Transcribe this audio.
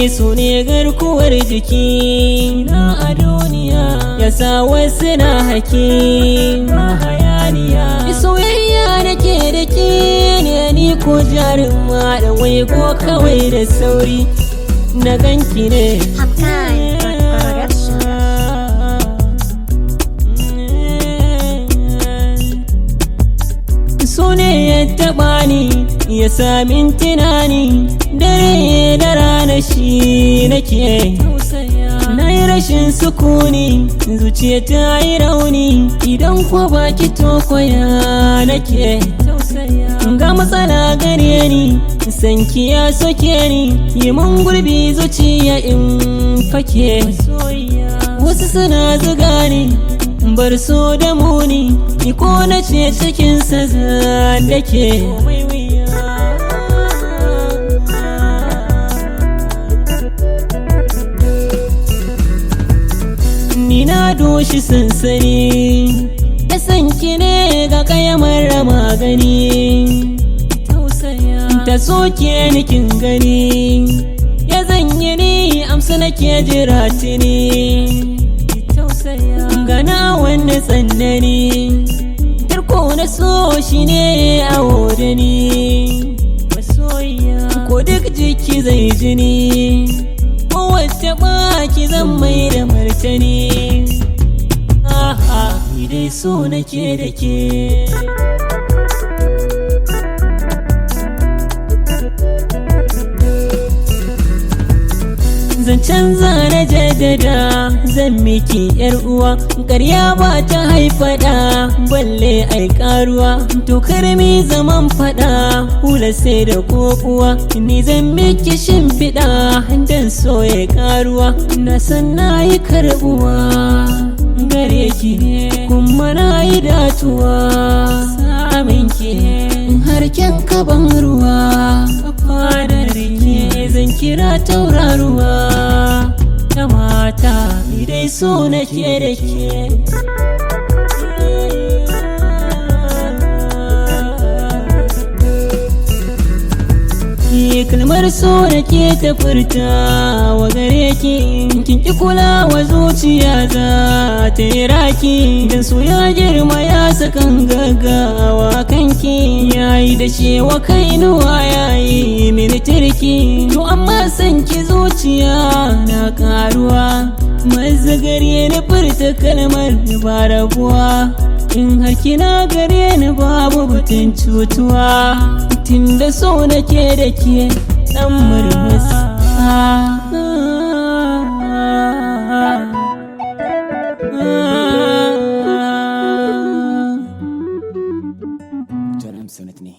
su ne garkuwar jiki na a duniya, yasa wasu na haki na hayaniya. Soyayya nake da ke ne ni ko jaruma da waigo kawai da sauri na ganki ne. So ne ya taɓa ni ya samin tunani, dare da rana shi nake na yi rashin sukuni, zuciya ta yi rauni idan ko baki to koya nake. Ga matsala gare ni sanki ya soke ni, yi mun gurbi zuciya in fake. Wasu suna zuga ni bar so da muni, ni ko na ce cikinsa zan dake. Ni na doshi sansani ya sanki ne ga kayamar magani, ta soke ni kin gani ya zanyi ni amsa nake jira tuni. Gana wani tsanani tarko na so shi ne a da ni, ko duk jiki zai jini ko wacce baki zan mai da martani. Ni dai so nake da ke. Zan canza na jaddada zan miki yar uwa, ƙarya ba ta haifada balle ai karuwa. To karmi zaman fada hula sai da kokuwa, ni zan miki shimfiɗa dan so ya karuwa. Na san na yi karbuwa gare ki kuma na yi datuwa samin ki, har kyan kaban ruwa fadar ki zan kira tauraruwa ta mata. Ni dai so nake da ke. Kalmar so nake ta furta wa gare ki, kin ki kula wa zuciya za ta yi raki. Dan so ya girma ya sakan gaggawa kanki, yayi da shewa kainuwa yayi mini turki. To amma san ki zuciya na karuwa, mazzagari na furta kalmar ba rabuwa. In har kina gare ni babu batun cutuwa, tunda so nake da ke dan murmusa. Jaram Sonat ne.